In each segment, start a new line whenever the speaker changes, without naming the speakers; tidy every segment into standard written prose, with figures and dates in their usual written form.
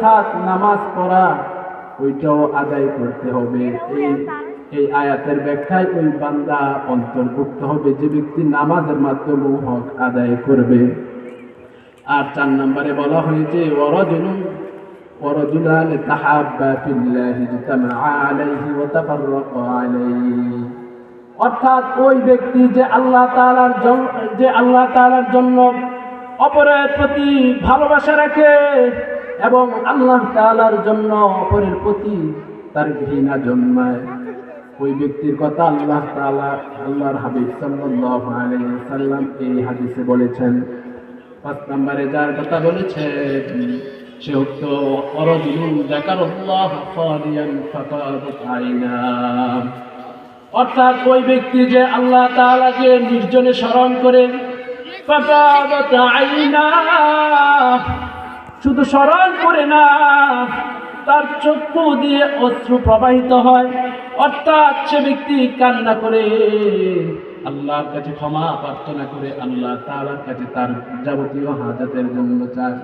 অর্থাৎ নামাজ পড়া ওইটাও আদায় করতে হবে। এই আয়াতের ব্যাখ্যায় ওই বান্দা অন্তর্ভুক্ত হবে যে ব্যক্তি নামাজের মাধ্যমে হক আদায় করবে। আর 4 নম্বরে বলা হয়েছে ওয়ারাজুলান তাহাব্বা ফিল্লাহি ইজতামাআ আলাইহি ওয়া তাফাররাকা আলাইহি, অর্থাৎ ওই ব্যক্তি যে আল্লাহ তাআলার জন্য অপরের প্রতি ভালোবাসা রাখে এবং আল্লাহ তাআলার জন্য অপরের প্রতি তার ঘৃণা জন্মায়, ওই ব্যক্তির কথা আল্লাহর হাবিব সাল্লাল্লাহু আলাইহি ওয়াসাল্লাম এই হাদিসে বলেছেন। 5 নম্বরে যার কথা বলেছেন সে হচ্ছে ওয়ারাজুলুন যাকারাল্লাহ খালিয়ান ফাফাদাত আইনা, অর্থাৎ ওই ব্যক্তি যে আল্লাহ তাআলাকে নির্জনে স্মরণ করে, ফাফাদাত আইনা, শুধু স্মরণ করে না, তার চক্ষু দিয়ে অশ্রু প্রবাহিত হয়, অর্থাৎ সে ব্যক্তি কান্না করে আল্লাহর কাছে ক্ষমা প্রার্থনা করে আল্লাহ তাআলার কাছে তার যাবতীয় হাজাতের জন্য চায়।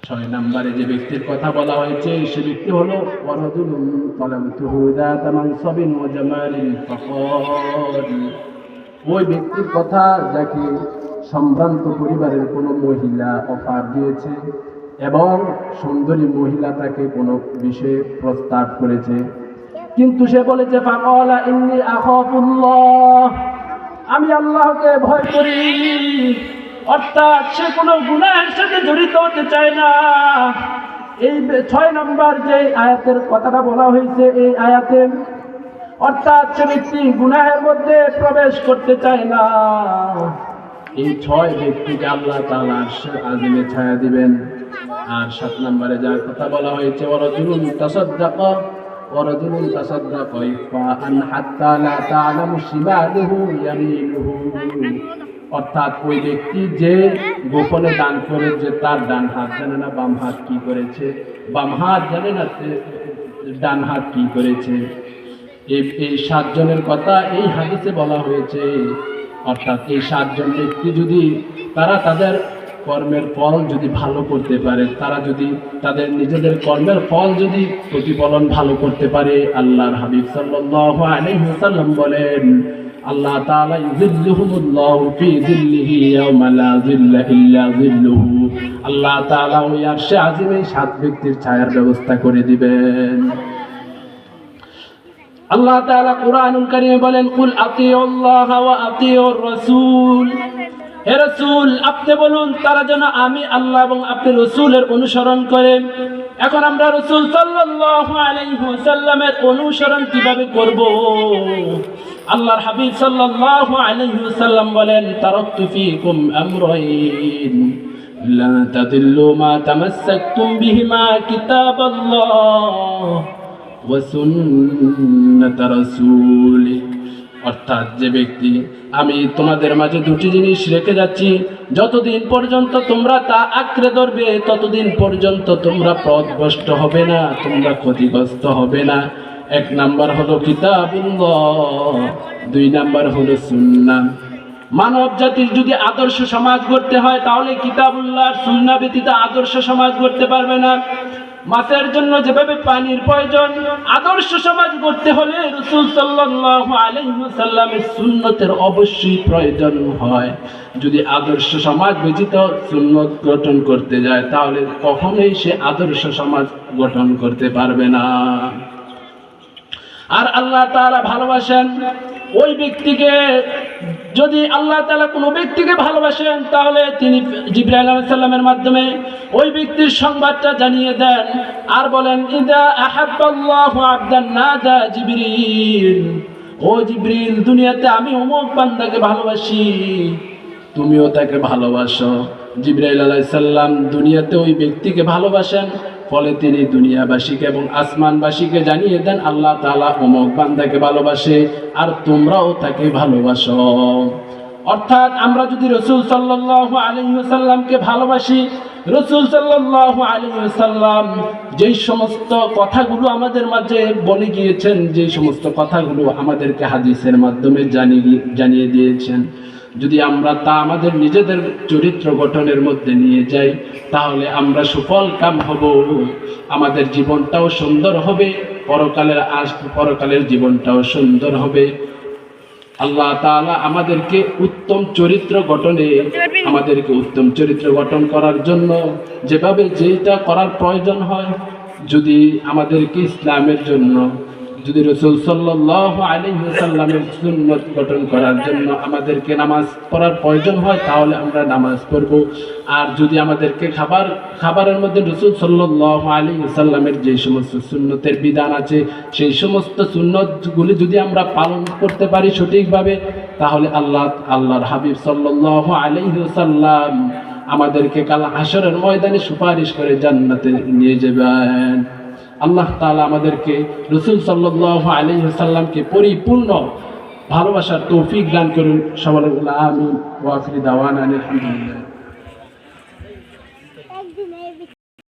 6 নম্বরে যে ব্যক্তির কথা বলা হয়েছে সে ব্যক্তি হলো ওয়ারাজুলুন তালাবতুহু যাতা মানসাবিন ওয়া জামালিন ফাকারি, ওই ব্যক্তির কথা যাকে সম্ভ্রান্ত পরিবারের কোনো মহিলা অফার দিয়েছে এবং সুন্দরী মহিলা তাকে কোনো বিষয়ে প্রস্তাব করেছে, কিন্তু সে বলেছে ফাকালা ইন্নী আখাফুল্লাহ, আমি আল্লাহকে ভয় করি, অর্থাৎ সে কোনো গুনাহের সাথে জড়িত হতে চায় না। এই 6 নম্বর যে আয়াতের কথাটা বলা হয়েছে এই আয়াতে, অর্থাৎ সে ব্যক্তি গুনাহের মধ্যে প্রবেশ করতে চায় না, এই 6 ব্যক্তিকে আল্লাহ তাআলা আরশের আজিমে ছায়া দিবেন। আর 7 নম্বরে যার কথা বলা হয়েছে ওয়ারাজুলুন তাসাদ্দাকা ইফাআন হাত্তা লা তা'লামু শিমালুহু ইয়ামিনুহু, অর্থাৎ ওই ব্যক্তি যে গোপনে দান করে, যে তার ডান হাত জানে না বাম হাত কি করেছে, বাম হাত জানে না ডান হাত কি করেছে। এই 7 জনের কথা এই হাদিসে বলা হয়েছে, অর্থাৎ এই 7 জন ব্যক্তি যদি তারা তাদের কর্মের ফল যদি ভালো করতে পারে, তারা যদি তাদের নিজেদের কর্মের ফল যদি প্রতিফলন ভালো করতে পারে, আল্লাহর হাবিব সাল্লাল্লাহু আলাইহি ওয়াসাল্লাম বলেন আল্লাহ তাআলা ইউযিল্লুহুমুল্লাহু ফি যিল্লিহি ইয়াওমা লা যিল্লা ইল্লা যিল্লুহু, আল্লাহ তাআলা ওই আরশে আজিমে 7 ব্যক্তির ছায়ার ব্যবস্থা করে দিবেন। আল্লাহ তাআলা কুরআনুল কারীমে বলেন কুল আতিউল্লাহ ওয়া আতিউর রাসূল, হে রাসূল আপনি বলুন তারা যেন আমি আল্লাহ এবং আপনি রাসূলের অনুসরণ করে। এখন আমরা রাসূল সাল্লাল্লাহু আলাইহি ওয়াসাল্লামের অনুসরণ কিভাবে করব? আল্লাহর হাবিব সাল্লাল্লাহু আলাইহি ওয়াসাল্লাম বলেন তারাকতু ফীকুম আমরাইন লা তাদিল্লু মা তামাসসাকতুম বিহিমা কিতাবাল্লাহ ওয়া সুন্নাত রাসূলি, অর্থাৎ যে ব্যক্তি আমি তোমাদের মাঝে 2টি জিনিস রেখে যাচ্ছি, যতদিন পর্যন্ত তোমরা তা আঁকড়ে ধরবে ততদিন পর্যন্ত তোমরা পথভ্রষ্ট হবে না, তোমরা ক্ষতিগ্রস্ত হবে না। 1 নাম্বার হলো কিতাবুল্লাহ, 2 নাম্বার হলো সুন্নাহ। মানব জাতির যদি আদর্শ সমাজ গড়তে হয় তাহলে কিতাবুল্লাহ সুন্নাহ ব্যতীত আদর্শ সমাজ গড়তে পারবে না। মাছের জন্য যেভাবে পানির প্রয়োজন, আদর্শ সমাজ গড়তে হলে রাসূল সাল্লাল্লাহু আলাইহি ওয়াসাল্লামের সুন্নতের অবশ্যই প্রয়োজন হয়। যদি আদর্শ সমাজ ব্যতীত সুন্নত গঠন করতে যায় তাহলে কখনোই সে আদর্শ সমাজ গঠন করতে পারবে না। আর আল্লাহ তাআলা ভালোবাসেন ওই ব্যক্তিকে, যদি আল্লাহ তাআলা কোনো ব্যক্তিকে ভালোবাসেন তাহলে তিনি জিবরাইল আলাইহিস সালামের মাধ্যমে ওই ব্যক্তির সংবাদটা জানিয়ে দেন আর বলেন ইদা আহাব্বাল্লাহু আবদান নাদা জিবরিল, ও জিবরিল দুনিয়াতে আমি অমুক বান্দাকে ভালোবাসি, তুমিও তাকে ভালোবাসো। জিবরাইল আলাইহিস সালাম দুনিয়াতে ওই ব্যক্তিকে ভালোবাসেন, ফলে তিনি দুনিয়াবাসীকে এবং আসমানবাসীকে জানিয়ে দেন আল্লাহ তাআলা অমুক বান্দাকে ভালোবাসে আর তোমরাও তাকে ভালোবাসো। অর্থাৎ আমরা যদি রাসূল সাল্লাল্লাহু আলাইহি ওয়াসাল্লামকে ভালোবাসি, রাসূল সাল্লাল্লাহু আলাইহি ওয়াসাল্লাম যেই সমস্ত কথাগুলো আমাদের মাঝে বলে গিয়েছেন, যেই সমস্ত কথাগুলো আমাদেরকে হাদিসের মাধ্যমে জানিয়ে দিয়েছেন, যদি আমরা তা আমাদের নিজেদের চরিত্র গঠনের মধ্যে নিয়ে যাই, তাহলে আমরা সুফল কাম হব, আমাদের জীবনটাও সুন্দর হবে, পরকালের জীবনটাও সুন্দর হবে। আল্লাহ তাআলা আমাদেরকে উত্তম চরিত্র গঠন করার জন্য যেভাবে যেটা করার প্রয়োজন হয়, যদি আমাদেরকে ইসলামের জন্য, যদি রাসূল সাল্লাল্লাহু আলাইহি ওয়াসাল্লামের সুন্নাত গঠন করার জন্য আমাদেরকে নামাজ পড়ার প্রয়োজন হয়, তাহলে আমরা নামাজ পড়ব। আর যদি আমাদেরকে খাবারের মধ্যে রাসূল সাল্লাল্লাহু আলাইহি ওয়াসাল্লামের যে সমস্ত সুন্নতের বিধান আছে, সেই সমস্ত সুন্নতগুলি যদি আমরা পালন করতে পারি সঠিকভাবে, তাহলে আল্লাহর হাবিব সাল্লাল্লাহু আলাইহি ওয়াসাল্লাম আমাদেরকে কাল হাশরের ময়দানে সুপারিশ করে জান্নাতে নিয়ে যাবেন। আল্লাহ তাআলা আমাদেরকে রাসূল সাল্লাল্লাহু আলাইহি ওয়াসাল্লামকে পরিপূর্ণ ভালোবাসার তৌফিক দান করুন। সকলে আমিন। ওয়া আখিরু দাওয়ানা আলহামদুলিল্লাহ।